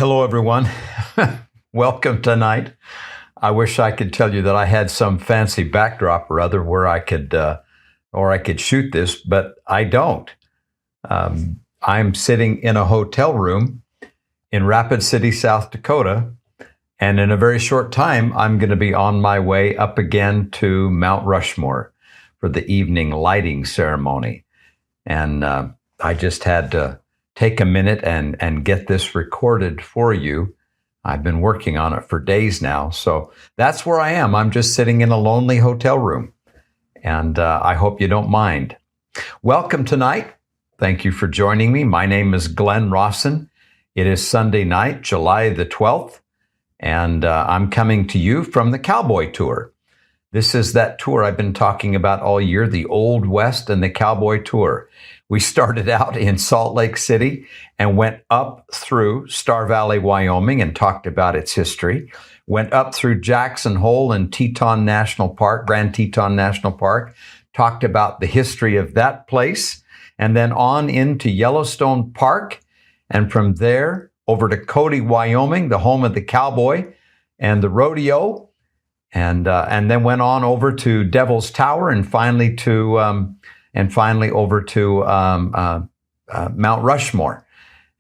Hello, everyone. Welcome tonight. I wish I could tell you that I had some fancy backdrop or other where I could shoot this, but I don't. I'm sitting in a hotel room in Rapid City, South Dakota, and in a very short time, I'm going to be on my way up again to Mount Rushmore for the evening lighting ceremony. And I just had to take a minute and get this recorded for you. I've been working on it for days now. So that's where I am. I'm just sitting in a lonely hotel room. And I hope you don't mind. Welcome tonight. Thank you for joining me. My name is Glenn Rawson. It is Sunday night, July the 12th. And I'm coming to you from the Cowboy Tour. This is that tour I've been talking about all year, the Old West and the Cowboy Tour. We started out in Salt Lake City and went up through Star Valley, Wyoming, and talked about its history. Went up through Jackson Hole and Teton National Park, Grand Teton National Park, talked about the history of that place, and then on into Yellowstone Park, and from there over to Cody, Wyoming, the home of the cowboy and the rodeo, and then went on over to Devil's Tower, and finally over to Mount Rushmore.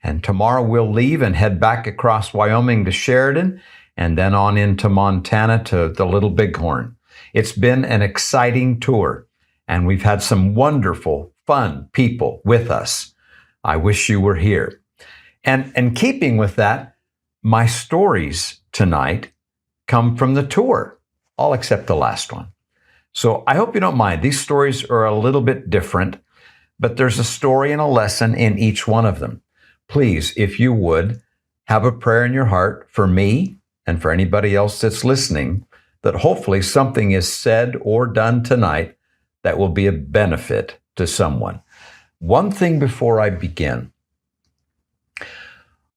And tomorrow we'll leave and head back across Wyoming to Sheridan, and then on into Montana to the Little Bighorn. It's been an exciting tour, and we've had some wonderful, fun people with us. I wish you were here. And keeping with that, my stories tonight come from the tour, all except the last one. So I hope you don't mind. These stories are a little bit different, but there's a story and a lesson in each one of them. Please, if you would, have a prayer in your heart for me and for anybody else that's listening, that hopefully something is said or done tonight that will be a benefit to someone. One thing before I begin.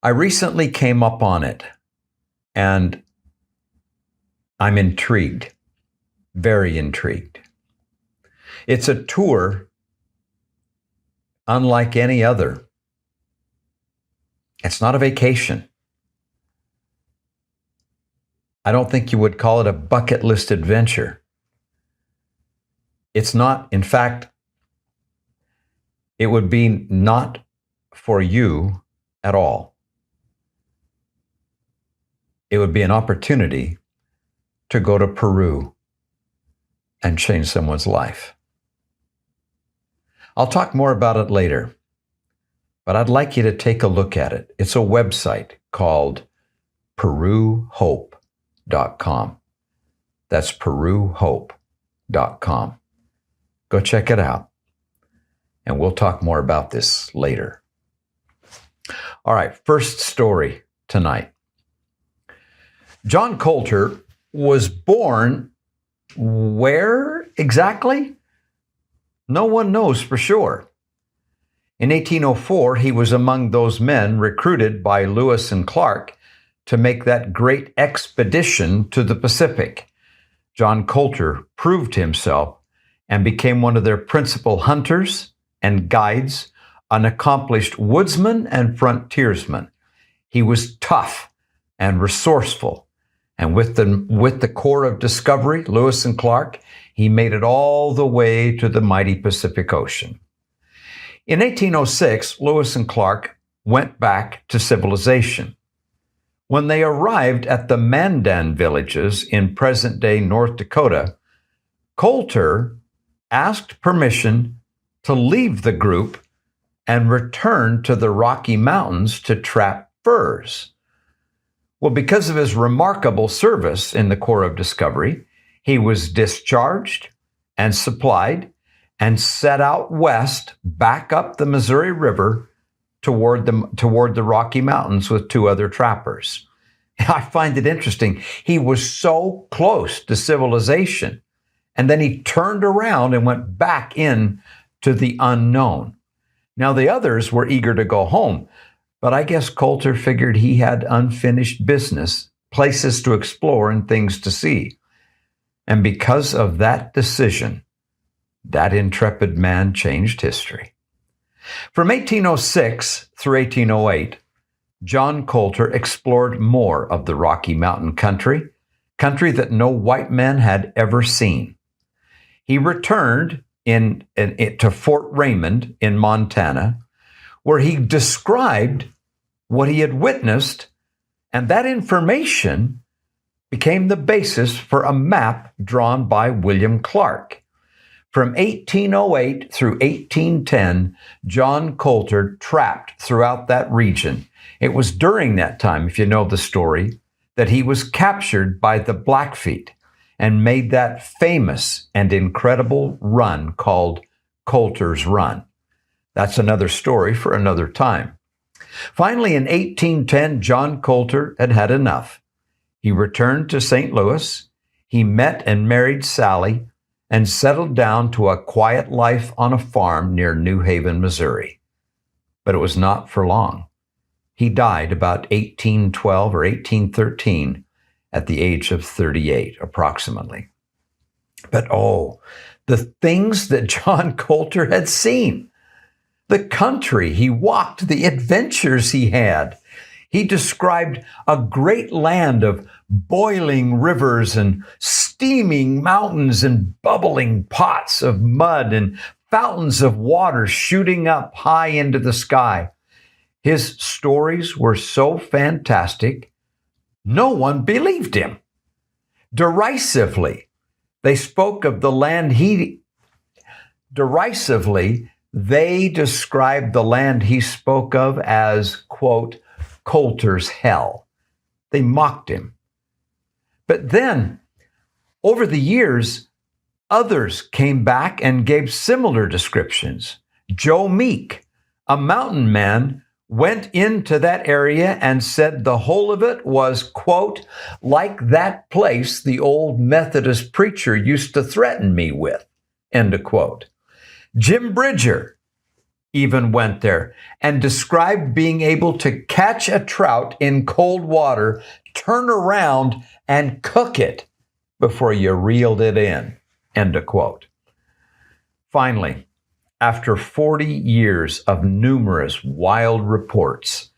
I recently came up on it, and I'm intrigued, very intrigued. It's a tour unlike any other. It's not a vacation. I don't think you would call it a bucket list adventure. It's not, in fact, it would be not for you at all. It would be an opportunity to go to Peru and change someone's life. I'll talk more about it later, but I'd like you to take a look at it. It's a website called PeruHope.com. That's PeruHope.com. Go check it out, and we'll talk more about this later. All right, first story tonight. John Coulter was born where exactly? No one knows for sure. In 1804, he was among those men recruited by Lewis and Clark to make that great expedition to the Pacific. John Colter proved himself and became one of their principal hunters and guides, an accomplished woodsman and frontiersman. He was tough and resourceful. And with the Corps of Discovery, Lewis and Clark, he made it all the way to the mighty Pacific Ocean. In 1806, Lewis and Clark went back to civilization. When they arrived at the Mandan villages in present-day North Dakota, Coulter asked permission to leave the group and return to the Rocky Mountains to trap furs. Well, because of his remarkable service in the Corps of Discovery, he was discharged and supplied and set out west, back up the Missouri River toward the Rocky Mountains with two other trappers. I find it interesting. He was so close to civilization, and then he turned around and went back in to the unknown. Now, the others were eager to go home, but I guess Coulter figured he had unfinished business, places to explore and things to see. And because of that decision, that intrepid man changed history. From 1806 through 1808, John Coulter explored more of the Rocky Mountain country that no white man had ever seen. He returned to Fort Raymond in Montana, where he described what he had witnessed, and that information became the basis for a map drawn by William Clark. From 1808 through 1810, John Coulter trapped throughout that region. It was during that time, if you know the story, that he was captured by the Blackfeet and made that famous and incredible run called Coulter's Run. That's another story for another time. Finally, in 1810, John Coulter had had enough. He returned to St. Louis. He met and married Sally and settled down to a quiet life on a farm near New Haven, Missouri. But it was not for long. He died about 1812 or 1813 at the age of 38, approximately. But the things that John Coulter had seen, the country he walked, the adventures he had. He described a great land of boiling rivers and steaming mountains and bubbling pots of mud and fountains of water shooting up high into the sky. His stories were so fantastic, no one believed him. Derisively, they spoke of the land they described the land he spoke of as, quote, Coulter's hell. They mocked him. But then, over the years, others came back and gave similar descriptions. Joe Meek, a mountain man, went into that area and said the whole of it was, quote, like that place the old Methodist preacher used to threaten me with, end of quote. Jim Bridger even went there and described being able to catch a trout in cold water, turn around and cook it before you reeled it in, end of quote. Finally, after 40 years of numerous wild reports,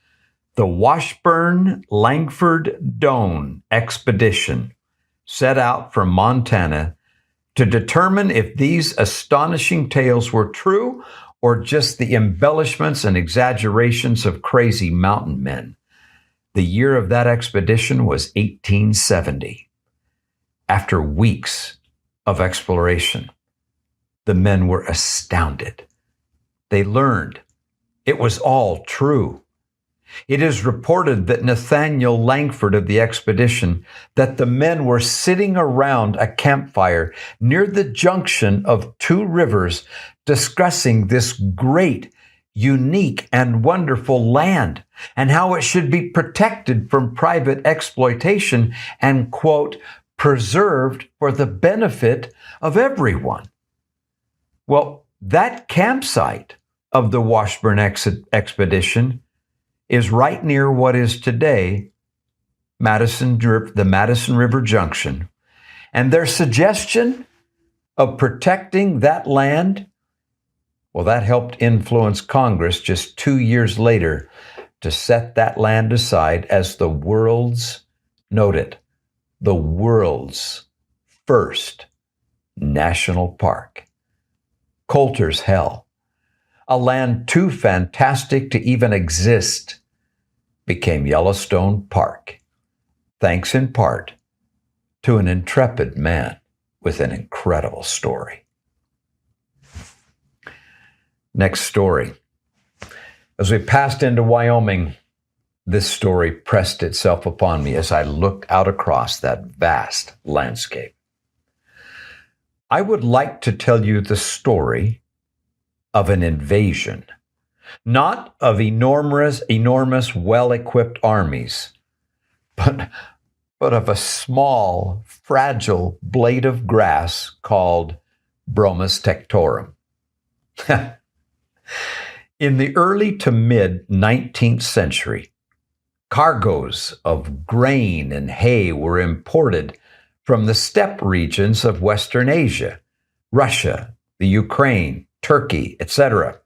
the Washburn-Langford-Doane expedition set out from Montana to determine if these astonishing tales were true or just the embellishments and exaggerations of crazy mountain men. The year of that expedition was 1870. After weeks of exploration, the men were astounded. They learned it was all true. It is reported that Nathaniel Langford of the expedition, that the men were sitting around a campfire near the junction of two rivers discussing this great, unique, and wonderful land and how it should be protected from private exploitation and, quote, preserved for the benefit of everyone. Well, that campsite of the Washburn expedition is right near what is today the Madison River Junction. And their suggestion of protecting that land, well, that helped influence Congress just 2 years later to set that land aside as the world's first national park. Coulter's Hell, a land too fantastic to even exist, became Yellowstone Park, thanks in part to an intrepid man with an incredible story. Next story. As we passed into Wyoming, this story pressed itself upon me as I looked out across that vast landscape. I would like to tell you the story of an invasion, not of enormous, well-equipped armies, but of a small, fragile blade of grass called Bromus tectorum. In the early to mid-19th century, cargoes of grain and hay were imported from the steppe regions of Western Asia, Russia, the Ukraine, Turkey, etc.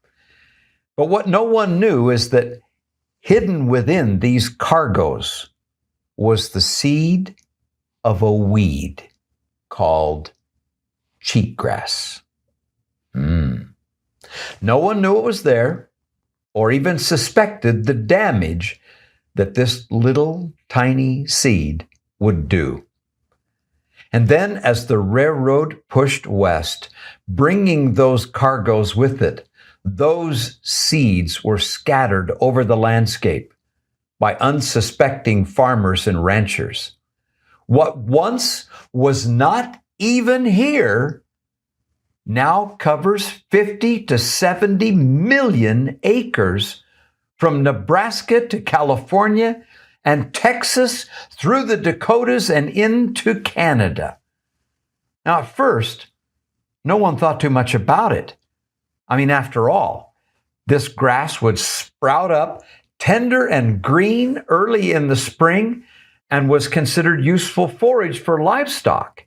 But what no one knew is that hidden within these cargoes was the seed of a weed called cheatgrass. No one knew it was there or even suspected the damage that this little tiny seed would do. And then as the railroad pushed west, bringing those cargoes with it, those seeds were scattered over the landscape by unsuspecting farmers and ranchers. What once was not even here now covers 50 to 70 million acres from Nebraska to California and Texas through the Dakotas and into Canada. Now, at first, no one thought too much about it. I mean, after all, this grass would sprout up tender and green early in the spring and was considered useful forage for livestock.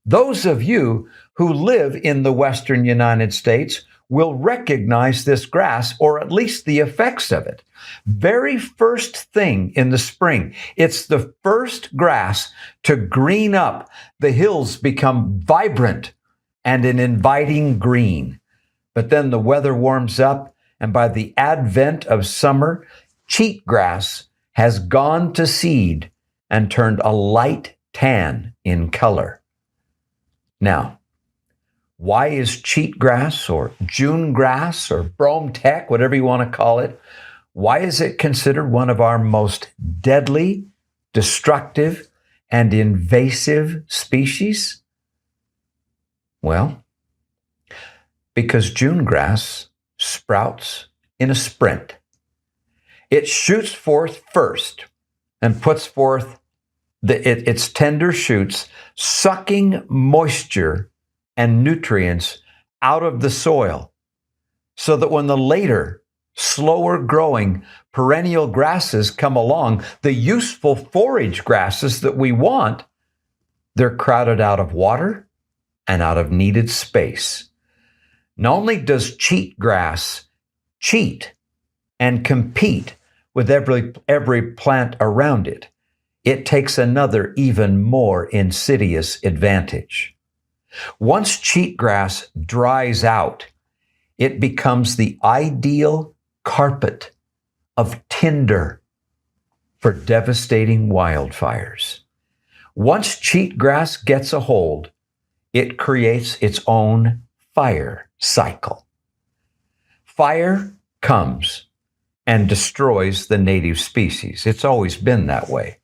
Those of you who live in the western United States will recognize this grass, or at least the effects of it. Very first thing in the spring, it's the first grass to green up. The hills become vibrant and an inviting green. But then the weather warms up, and by the advent of summer, cheatgrass has gone to seed and turned a light tan in color. Now, why is cheatgrass or June grass or brome tech, whatever you want to call it, why is it considered one of our most deadly, destructive, and invasive species? Well, because June grass sprouts in a sprint. It shoots forth first and puts forth its tender shoots, sucking moisture and nutrients out of the soil, so that when the later, slower growing perennial grasses come along, the useful forage grasses that we want, they're crowded out of water and out of needed space. Not only does cheatgrass cheat and compete with every plant around it, it takes another even more insidious advantage. Once cheatgrass dries out, it becomes the ideal carpet of tinder for devastating wildfires. Once cheatgrass gets a hold, it creates its own fire cycle. Fire comes and destroys the native species. It's always been that way.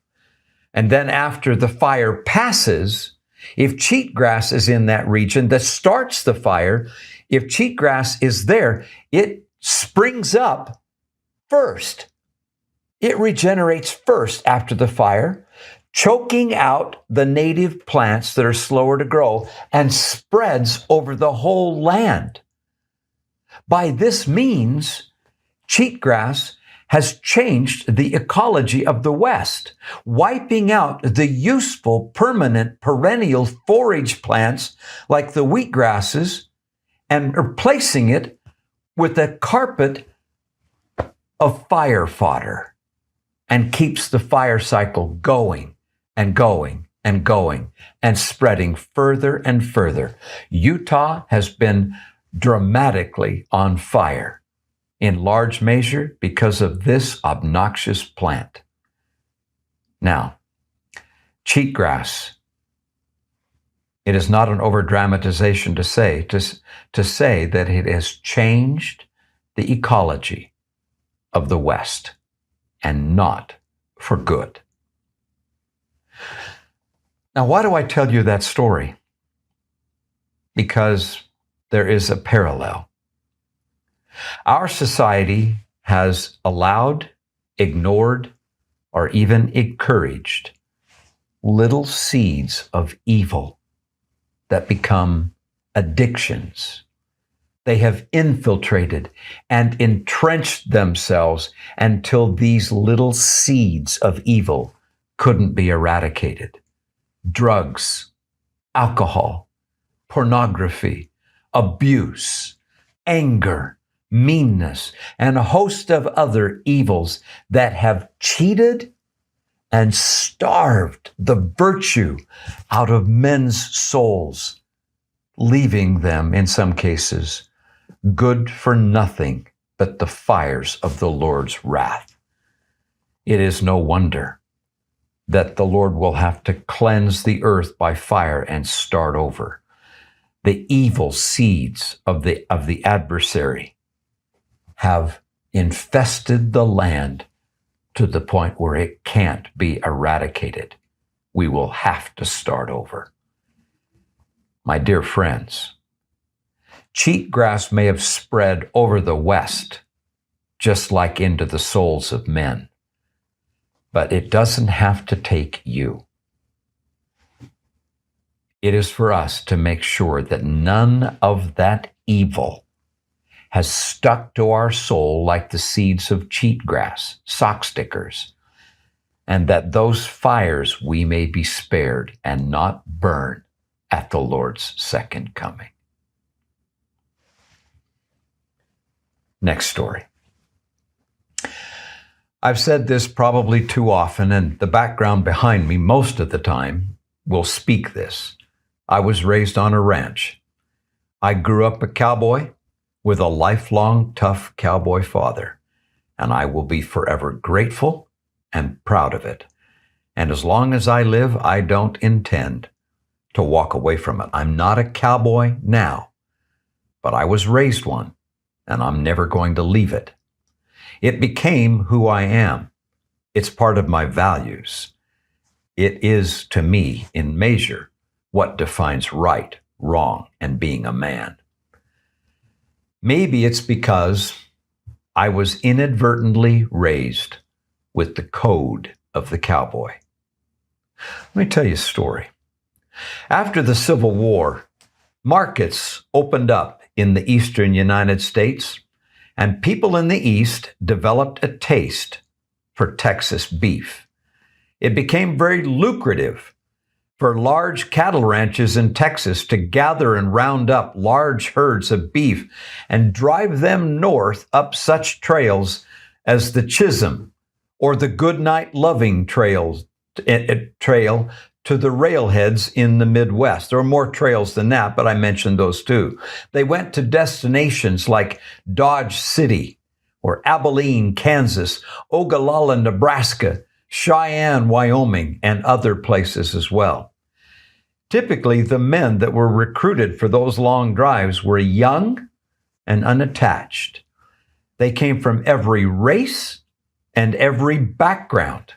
And then after the fire passes, if cheatgrass is in that region that starts the fire, if cheatgrass is there, it springs up first. It regenerates first after the fire, choking out the native plants that are slower to grow and spreads over the whole land. By this means, cheatgrass has changed the ecology of the West, wiping out the useful, permanent, perennial forage plants like the wheatgrasses and replacing it with a carpet of fire fodder, and keeps the fire cycle going and going and going and spreading further and further. Utah has been dramatically on fire, in large measure because of this obnoxious plant. Now, cheatgrass, it is not an overdramatization to say that it has changed the ecology of the West, and not for good. Now, why do I tell you that story? Because there is a parallel. Our society has allowed, ignored, or even encouraged little seeds of evil that become addictions. They have infiltrated and entrenched themselves until these little seeds of evil couldn't be eradicated. Drugs, alcohol, pornography, abuse, anger, meanness, and a host of other evils that have cheated and starved the virtue out of men's souls, leaving them, in some cases, good for nothing but the fires of the Lord's wrath. It is no wonder that the Lord will have to cleanse the earth by fire and start over. The evil seeds of the adversary have infested the land to the point where it can't be eradicated. We will have to start over. My dear friends, cheatgrass may have spread over the West, just like into the souls of men, but it doesn't have to take you. It is for us to make sure that none of that evil has stuck to our soul like the seeds of cheatgrass, sock stickers, and that those fires we may be spared and not burn at the Lord's second coming. Next story. I've said this probably too often, and the background behind me most of the time will speak this. I was raised on a ranch. I grew up a cowboy with a lifelong tough cowboy father, and I will be forever grateful and proud of it. And as long as I live, I don't intend to walk away from it. I'm not a cowboy now, but I was raised one, and I'm never going to leave it. It became who I am. It's part of my values. It is, to me, in measure, what defines right, wrong, and being a man. Maybe it's because I was inadvertently raised with the code of the cowboy. Let me tell you a story. After the Civil War, markets opened up in the eastern United States, and people in the East developed a taste for Texas beef. It became very lucrative for large cattle ranches in Texas to gather and round up large herds of beef and drive them north up such trails as the Chisholm or the Goodnight Loving trail to the railheads in the Midwest. There are more trails than that, but I mentioned those too. They went to destinations like Dodge City or Abilene, Kansas, Ogallala, Nebraska, Cheyenne, Wyoming, and other places as well. Typically, the men that were recruited for those long drives were young and unattached. They came from every race and every background,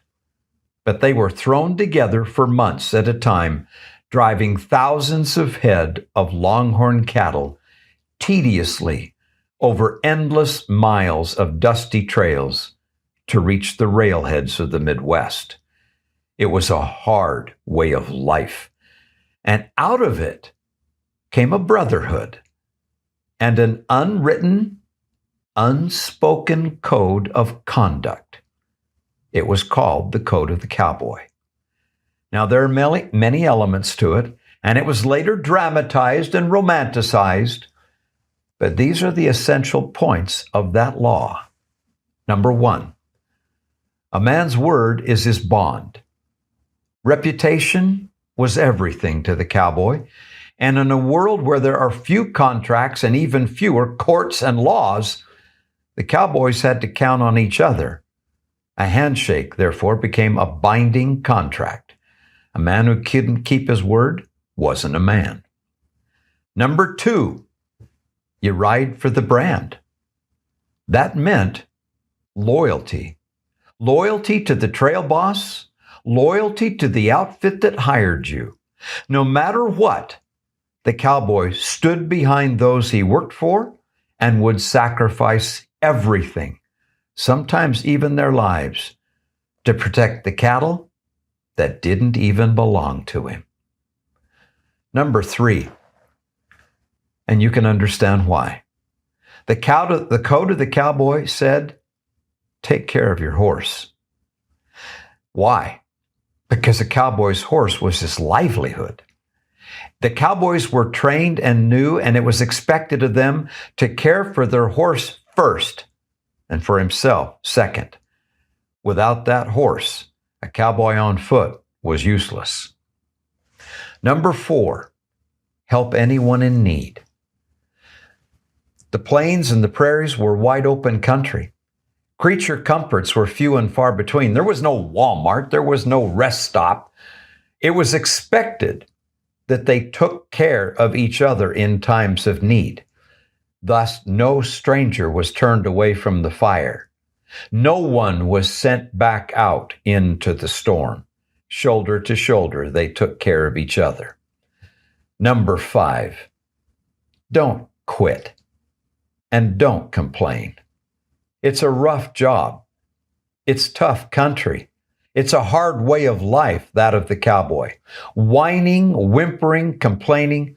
but they were thrown together for months at a time, driving thousands of head of longhorn cattle tediously over endless miles of dusty trails to reach the railheads of the Midwest. It was a hard way of life. And out of it came a brotherhood and an unwritten, unspoken code of conduct. It was called the Code of the Cowboy. Now, there are many elements to it, and it was later dramatized and romanticized, but these are the essential points of that law. Number one, a man's word is his bond. Reputation was everything to the cowboy, and in a world where there are few contracts and even fewer courts and laws, the cowboys had to count on each other. A handshake, therefore, became a binding contract. A man who couldn't keep his word wasn't a man. Number two, you ride for the brand. That meant loyalty. Loyalty to the trail boss, loyalty to the outfit that hired you. No matter what, the cowboy stood behind those he worked for and would sacrifice everything, sometimes even their lives, to protect the cattle that didn't even belong to him. Number three, and you can understand why. The code of the cowboy said, take care of your horse. Why? Because a cowboy's horse was his livelihood. The cowboys were trained and knew, and it was expected of them to care for their horse first, and for himself second. Without that horse, a cowboy on foot was useless. Number 4, help anyone in need. The plains and the prairies were wide open country. Creature comforts were few and far between. There was no Walmart. There was no rest stop. It was expected that they took care of each other in times of need. Thus, no stranger was turned away from the fire. No one was sent back out into the storm. Shoulder to shoulder, they took care of each other. Number 5, don't quit and don't complain. It's a rough job. It's tough country. It's a hard way of life, that of the cowboy. Whining, whimpering, complaining,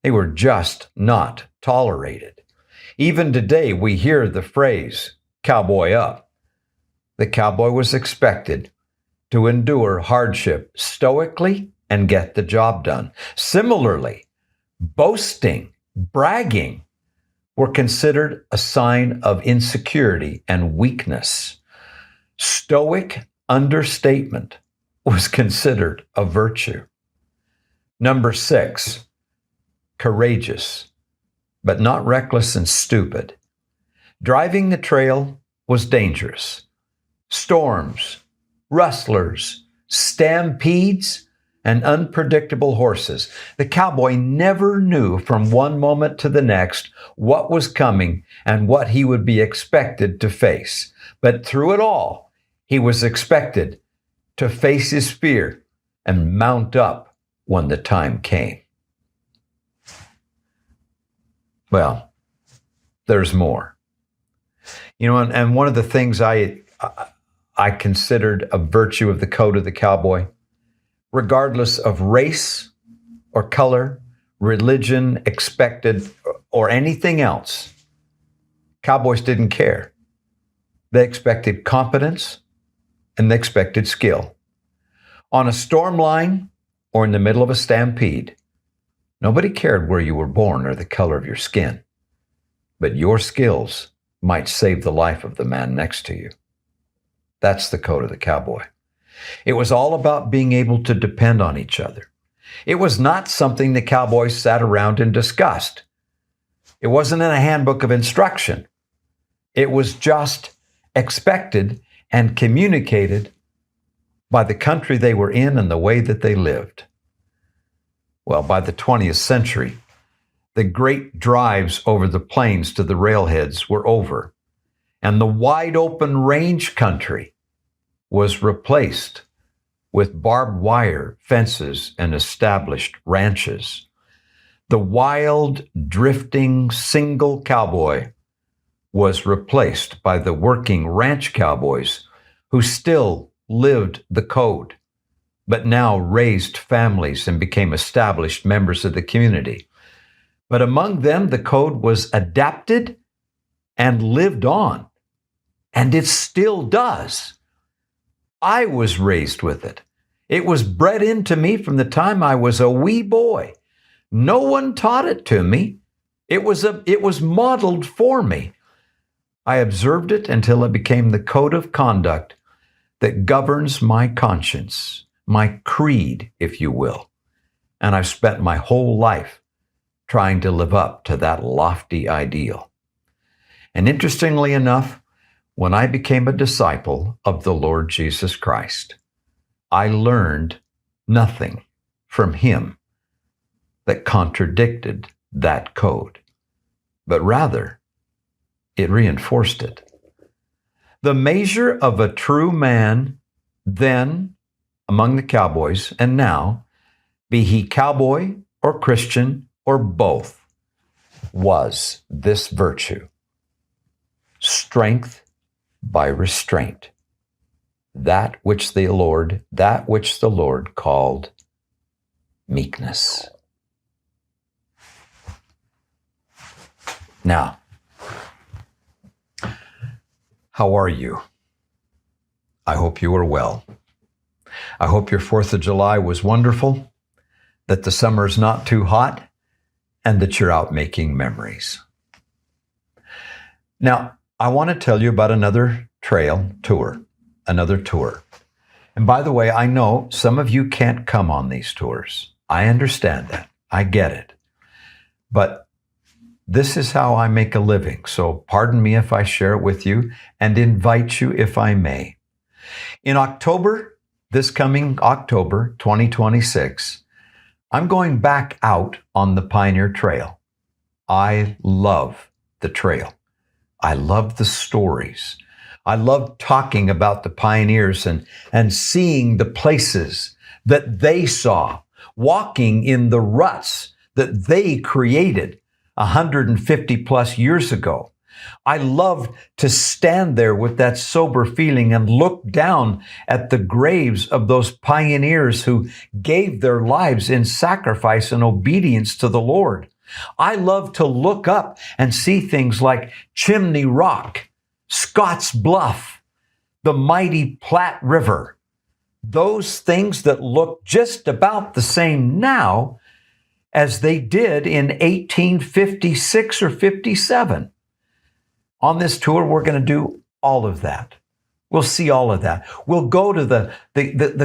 they were just not tolerated. Even today, we hear the phrase, cowboy up. The cowboy was expected to endure hardship stoically and get the job done. Similarly, boasting, bragging were considered a sign of insecurity and weakness. Stoic understatement was considered a virtue. Number 6, courageous, but not reckless and stupid. Driving the trail was dangerous. Storms, rustlers, stampedes, and unpredictable horses. The cowboy never knew from one moment to the next what was coming and what he would be expected to face. But through it all, he was expected to face his fear and mount up when the time came. Well, there's more. You know, and one of the things I considered a virtue of the code of the cowboy, regardless of race or color, religion, expected, or anything else, cowboys didn't care. They expected competence and they expected skill. On a storm line or in the middle of a stampede, nobody cared where you were born or the color of your skin, but your skills might save the life of the man next to you. That's the code of the cowboy. It was all about being able to depend on each other. It was not something the cowboys sat around and discussed. It wasn't in a handbook of instruction. It was just expected and communicated by the country they were in and the way that they lived. Well, by the 20th century, the great drives over the plains to the railheads were over, and the wide open range country was replaced with barbed wire fences and established ranches. The wild, drifting, single cowboy was replaced by the working ranch cowboys who still lived the code, but now raised families and became established members of the community. But among them, the code was adapted and lived on, and it still does. I was raised with it. It was bred into me from the time I was a wee boy. No one taught it to me. It was modeled for me. I observed it until it became the code of conduct that governs my conscience, my creed, if you will. And I've spent my whole life trying to live up to that lofty ideal. And interestingly enough, when I became a disciple of the Lord Jesus Christ, I learned nothing from him that contradicted that code, but rather it reinforced it. The measure of a true man then among the cowboys and now, be he cowboy or Christian or both, was this virtue: strength by restraint, that which the Lord called meekness. Now, how are you? I hope you are well. I hope your 4th of July was wonderful, that the summer's not too hot, and that you're out making memories. Now, I want to tell you about another trail tour, another tour. And by the way, I know some of you can't come on these tours. I understand that. I get it. But this is how I make a living. So pardon me if I share it with you and invite you if I may. In October, this coming October 2026, I'm going back out on the Pioneer Trail. I love the trail. I love the stories. I love talking about the pioneers and seeing the places that they saw, walking in the ruts that they created 150 plus years ago. I love to stand there with that sober feeling and look down at the graves of those pioneers who gave their lives in sacrifice and obedience to the Lord. I love to look up and see things like Chimney Rock, Scotts Bluff, the mighty Platte River, those things that look just about the same now as they did in 1856 or 57. On this tour, we're going to do all of that. We'll see all of that. We'll go to the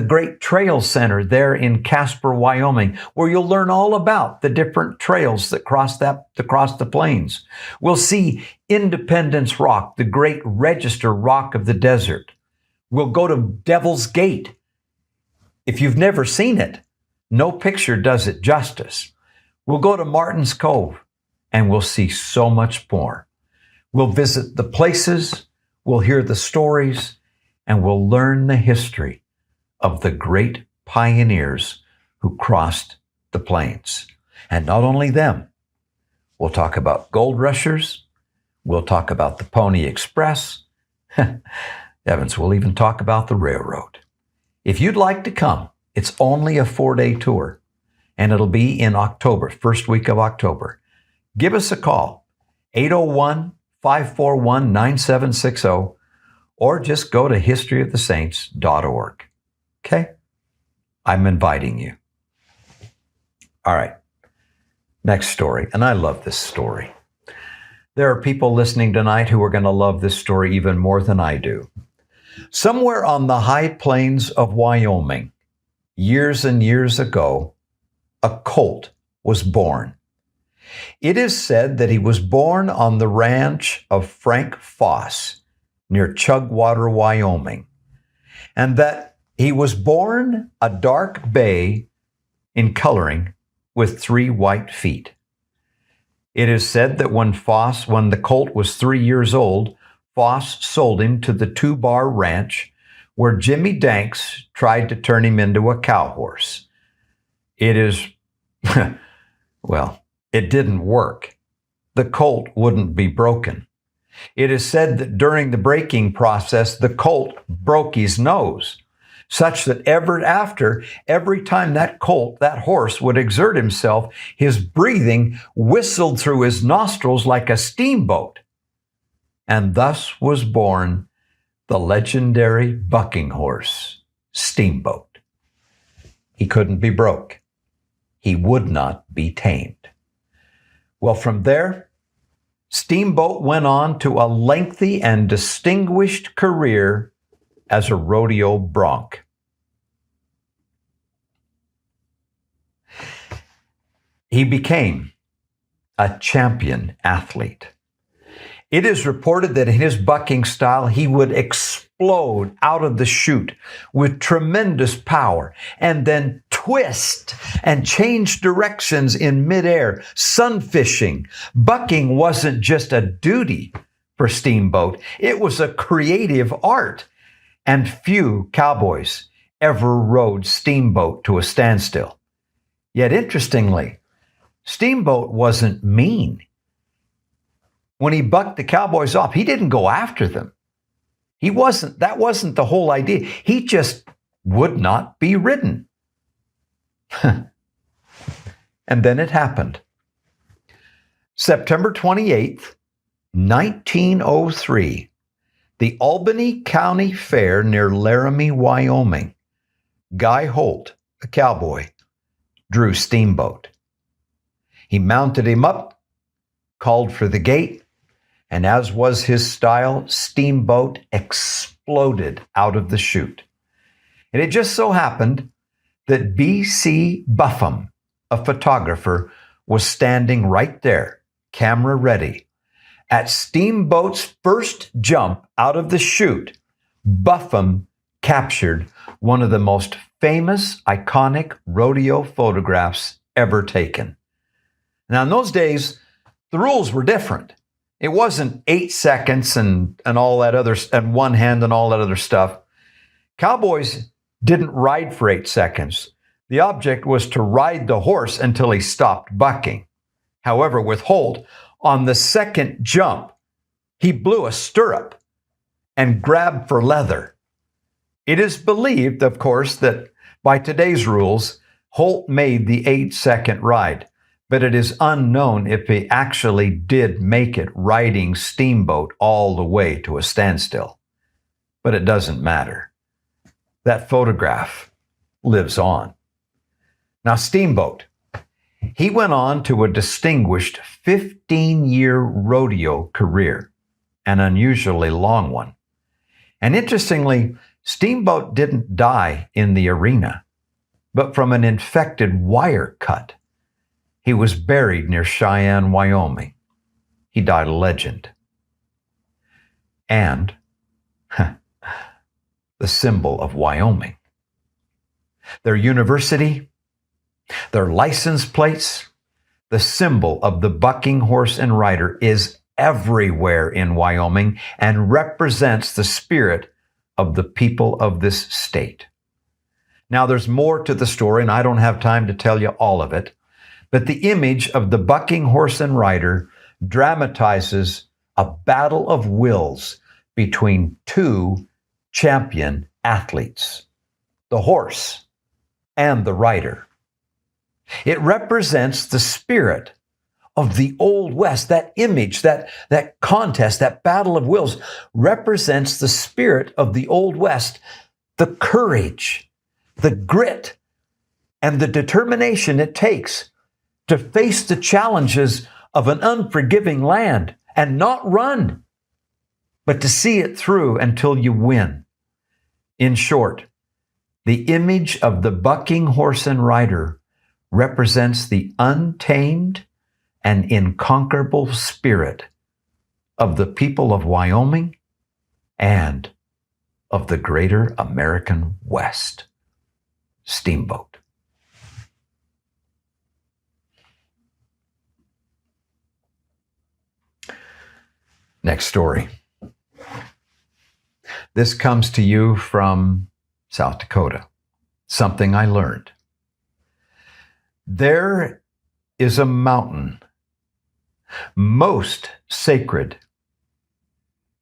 Great Trail Center there in Casper, Wyoming, where you'll learn all about the different trails that cross the plains. We'll see Independence Rock, the great register rock of the desert. We'll go to Devil's Gate. If you've never seen it, no picture does it justice. We'll go to Martin's Cove, and we'll see so much more. We'll visit the places, we'll hear the stories, and we'll learn the history of the great pioneers who crossed the plains. And not only them, we'll talk about gold rushers, we'll talk about the Pony Express. Evans, we'll even talk about the railroad. If you'd like to come, it's only a 4-day tour, and it'll be in October, first week of October. Give us a call, 801-541-9760, or just go to historyofthesaints.org. Okay? I'm inviting you. All right. Next story. And I love this story. There are people listening tonight who are going to love this story even more than I do. Somewhere on the high plains of Wyoming, years and years ago, a colt was born. It is said that he was born on the ranch of Frank Foss near Chugwater, Wyoming, and that he was born a dark bay in coloring with 3 white feet. It is said that when the colt was 3 years old, Foss sold him to the 2-Bar Ranch, where Jimmy Danks tried to turn him into a cow horse. It is, well, it didn't work. The colt wouldn't be broken. It is said that during the breaking process, the colt broke his nose, such that every time that horse would exert himself, his breathing whistled through his nostrils like a steamboat. And thus was born the legendary bucking horse, Steamboat. He couldn't be broke. He would not be tamed. Well, from there, Steamboat went on to a lengthy and distinguished career as a rodeo bronc. He became a champion athlete. It is reported that in his bucking style, he would explode out of the chute with tremendous power and then twist and change directions in midair, sun fishing. Bucking wasn't just a duty for Steamboat. It was a creative art, and few cowboys ever rode Steamboat to a standstill. Yet interestingly, Steamboat wasn't mean. When he bucked the cowboys off, he didn't go after them. That wasn't the whole idea. He just would not be ridden. And then it happened. September 28th, 1903, the Albany County Fair near Laramie, Wyoming, Guy Holt, a cowboy, drew Steamboat. He mounted him up, called for the gate, And as was his style, Steamboat exploded out of the chute. And it just so happened that B.C. Buffum, a photographer, was standing right there, camera ready. At Steamboat's first jump out of the chute, Buffum captured one of the most famous, iconic rodeo photographs ever taken. Now, in those days, the rules were different. It wasn't 8 seconds and all that other, and one hand and all that other stuff. Cowboys didn't ride for 8 seconds. The object was to ride the horse until he stopped bucking. However, with Holt, on the second jump, he blew a stirrup and grabbed for leather. It is believed, of course, that by today's rules, Holt made the 8-second ride, but it is unknown if he actually did make it riding Steamboat all the way to a standstill. But it doesn't matter. That photograph lives on. Now, Steamboat, he went on to a distinguished 15-year rodeo career, an unusually long one. And interestingly, Steamboat didn't die in the arena, but from an infected wire cut. He was buried near Cheyenne, Wyoming. He died a legend. And the symbol of Wyoming. Their university, their license plates, the symbol of the bucking horse and rider is everywhere in Wyoming and represents the spirit of the people of this state. Now, there's more to the story, and I don't have time to tell you all of it, but the image of the bucking horse and rider dramatizes a battle of wills between two champion athletes, the horse and the rider. It represents the spirit of the Old West. That image, that contest, that battle of wills represents the spirit of the Old West, the courage, the grit, and the determination it takes to face the challenges of an unforgiving land and not run, but to see it through until you win. In short, the image of the bucking horse and rider represents the untamed and inconquerable spirit of the people of Wyoming and of the greater American West. Steamboat. Next story. This comes to you from South Dakota. Something I learned. There is a mountain most sacred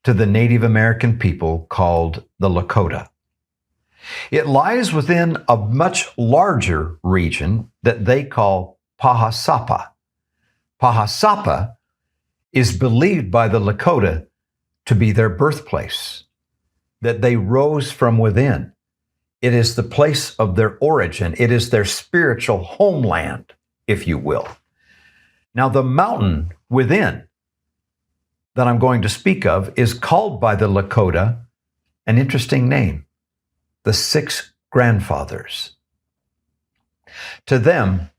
to the Native American people called the Lakota. It lies within a much larger region that they call Pahasapa. Pahasapa is believed by the Lakota to be their birthplace, that they rose from within. It is the place of their origin. It is their spiritual homeland, if you will. Now, the mountain within that I'm going to speak of is called by the Lakota an interesting name, the Six Grandfathers. To them,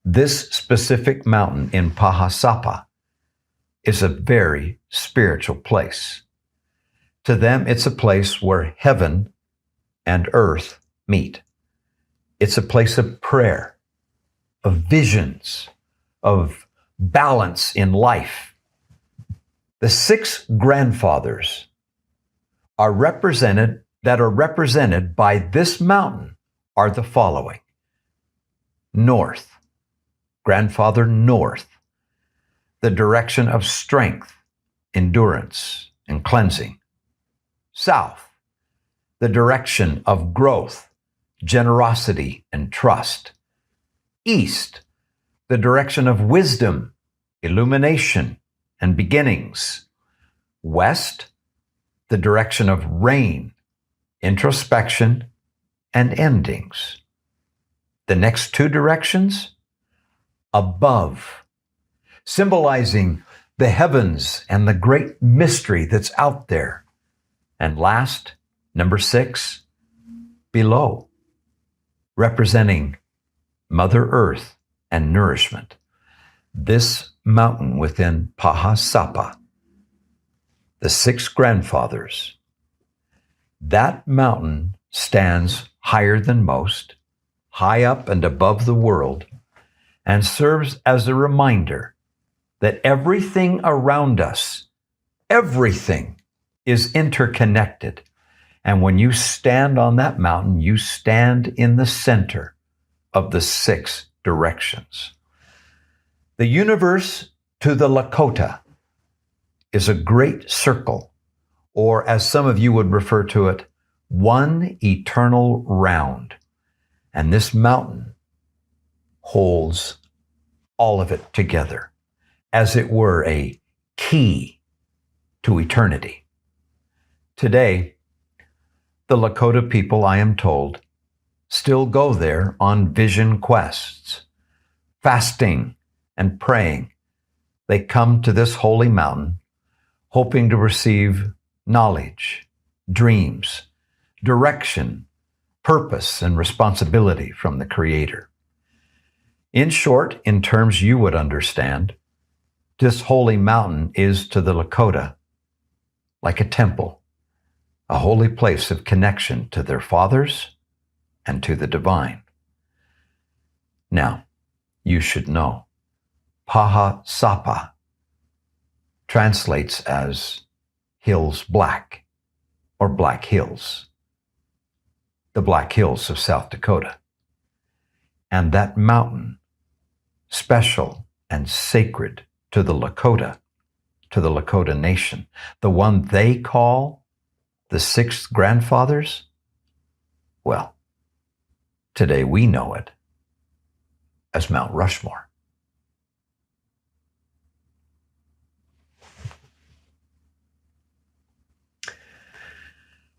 this specific mountain in Pahasapa is a very spiritual place. To them, it's a place where heaven and earth meet. It's a place of prayer, of visions, of balance in life. The six grandfathers are represented by this mountain are the following. North, grandfather north, the direction of strength, endurance, and cleansing. South, the direction of growth, generosity, and trust. East, the direction of wisdom, illumination, and beginnings. West, the direction of rain, introspection, and endings. The next two directions, above, symbolizing the heavens and the great mystery that's out there. And last, number 6, below, representing Mother Earth and nourishment. This mountain within Pahasapa, the 6 grandfathers, that mountain stands higher than most, high up and above the world, and serves as a reminder that everything around us, everything is interconnected. And when you stand on that mountain, you stand in the center of the 6 directions. The universe to the Lakota is a great circle, or as some of you would refer to it, one eternal round. And this mountain holds all of it together, as it were a key to eternity. Today, the Lakota people, I am told, still go there on vision quests, fasting and praying. They come to this holy mountain, hoping to receive knowledge, dreams, direction, purpose, and responsibility from the Creator. In short, in terms you would understand, this holy mountain is to the Lakota like a temple, a holy place of connection to their fathers and to the divine. Now, you should know, Pahasapa translates as hills black or black hills, the Black Hills of South Dakota. And that mountain, special and sacred to the Lakota nation, the one they call the 6 grandfathers, well, today we know it as Mount Rushmore.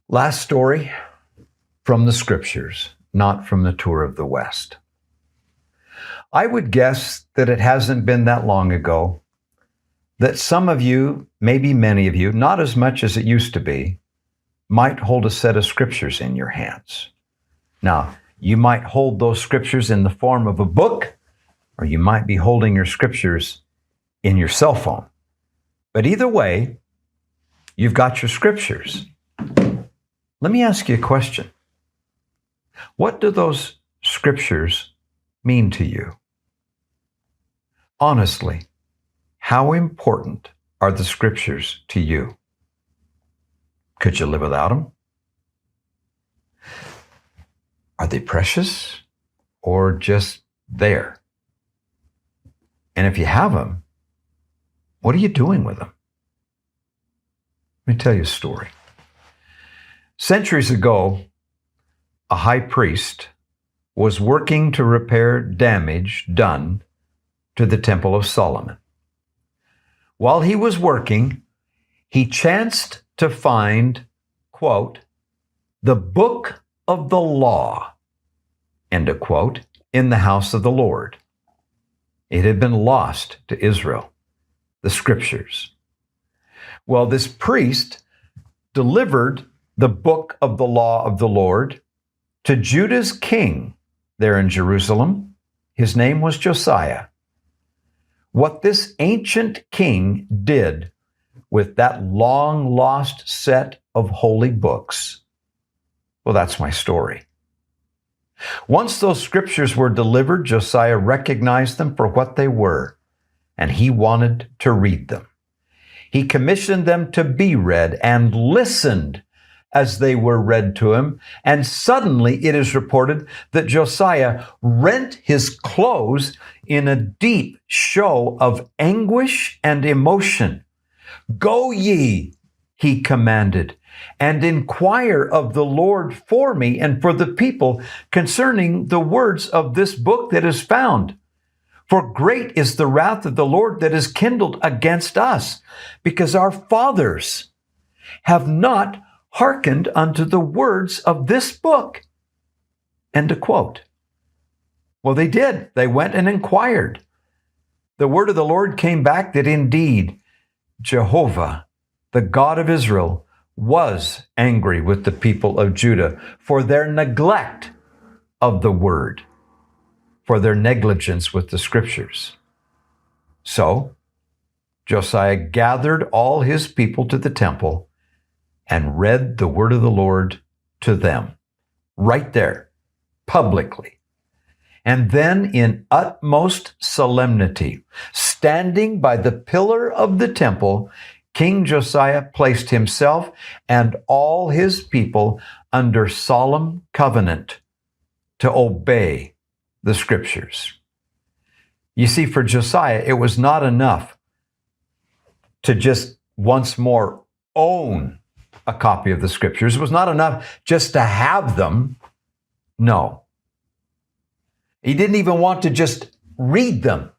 Last story from the scriptures, not from the tour of the West. I would guess that it hasn't been that long ago that some of you, maybe many of you, not as much as it used to be, might hold a set of scriptures in your hands. Now, you might hold those scriptures in the form of a book, or you might be holding your scriptures in your cell phone. But either way, you've got your scriptures. Let me ask you a question. What do those scriptures mean to you? Honestly, how important are the scriptures to you? Could you live without them? Are they precious or just there? And if you have them, what are you doing with them? Let me tell you a story. Centuries ago, a high priest was working to repair damage done to the Temple of Solomon. While he was working, he chanced to find, quote, the book of the law, end of quote, in the house of the Lord. It had been lost to Israel, the scriptures. Well, this priest delivered the book of the law of the Lord to Judah's king there in Jerusalem. His name was Josiah. What this ancient king did with that long-lost set of holy books, well, that's my story. Once those scriptures were delivered, Josiah recognized them for what they were, and he wanted to read them. He commissioned them to be read and listened as they were read to him, and suddenly it is reported that Josiah rent his clothes in a deep show of anguish and emotion. Go ye, he commanded, and inquire of the Lord for me and for the people concerning the words of this book that is found. For great is the wrath of the Lord that is kindled against us, because our fathers have not hearkened unto the words of this book. End of quote. Well, they did. They went and inquired. The word of the Lord came back that indeed Jehovah, the God of Israel, was angry with the people of Judah for their neglect of the word, for their negligence with the scriptures. So Josiah gathered all his people to the temple and read the word of the Lord to them, right there, publicly. And then in utmost solemnity, standing by the pillar of the temple, King Josiah placed himself and all his people under solemn covenant to obey the scriptures. You see, for Josiah, it was not enough to just once more own a copy of the scriptures. It was not enough just to have them. No. He didn't even want to just read them.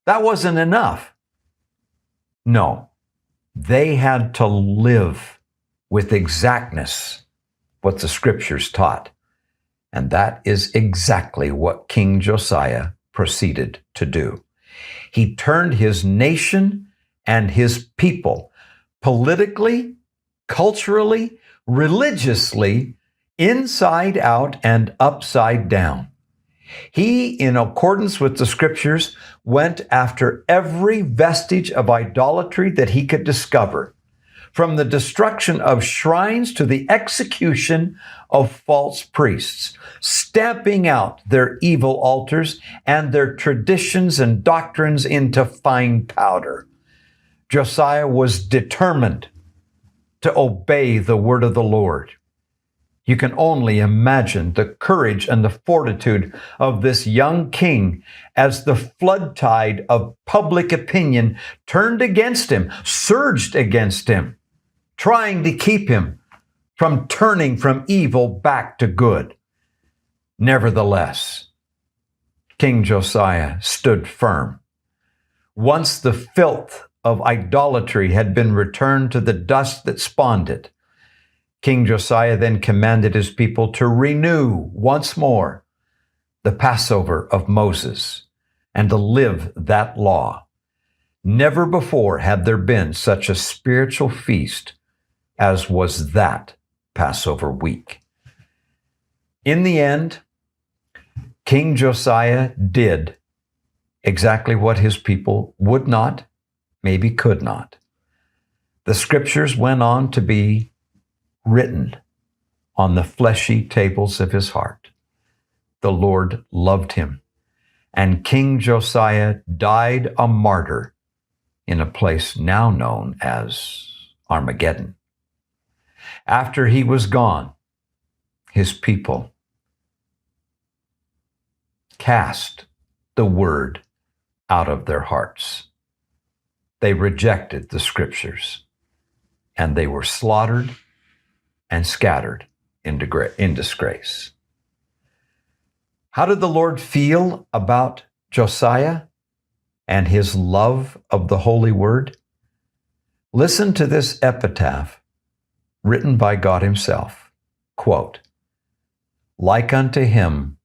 That wasn't enough. No. They had to live with exactness what the scriptures taught. And that is exactly what King Josiah proceeded to do. He turned his nation and his people politically, culturally, religiously, inside out and upside down. He, in accordance with the scriptures, went after every vestige of idolatry that he could discover, from the destruction of shrines to the execution of false priests, stamping out their evil altars and their traditions and doctrines into fine powder. Josiah was determined to obey the word of the Lord. You can only imagine the courage and the fortitude of this young king as the flood tide of public opinion turned against him, surged against him, trying to keep him from turning from evil back to good. Nevertheless, King Josiah stood firm. Once the filth of idolatry had been returned to the dust that spawned it, King Josiah then commanded his people to renew once more the Passover of Moses and to live that law. Never before had there been such a spiritual feast as was that Passover week. In the end, King Josiah did exactly what his people would not, maybe could not. The scriptures went on to be written on the fleshy tables of his heart. The Lord loved him, and King Josiah died a martyr in a place now known as Armageddon. After he was gone, his people cast the word out of their hearts. They rejected the scriptures, and they were slaughtered and scattered in disgrace. How did the Lord feel about Josiah and his love of the Holy Word? Listen to this epitaph written by God himself. Quote, "Like unto him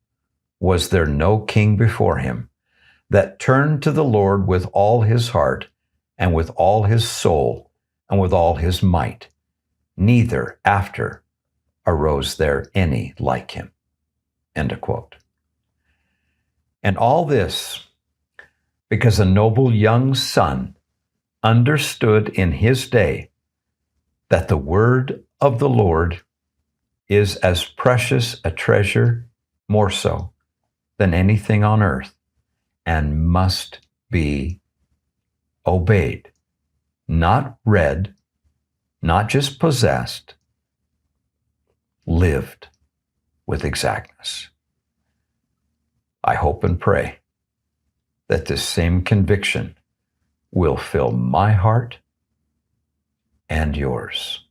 was there no king before him that turned to the Lord with all his heart and with all his soul and with all his might. Neither after arose there any like him." End of quote. And all this because a noble young son understood in his day that the word of the Lord is as precious a treasure, more so, than anything on earth, and must be obeyed, not read, not just possessed, lived with exactness. I hope and pray that this same conviction will fill my heart and yours.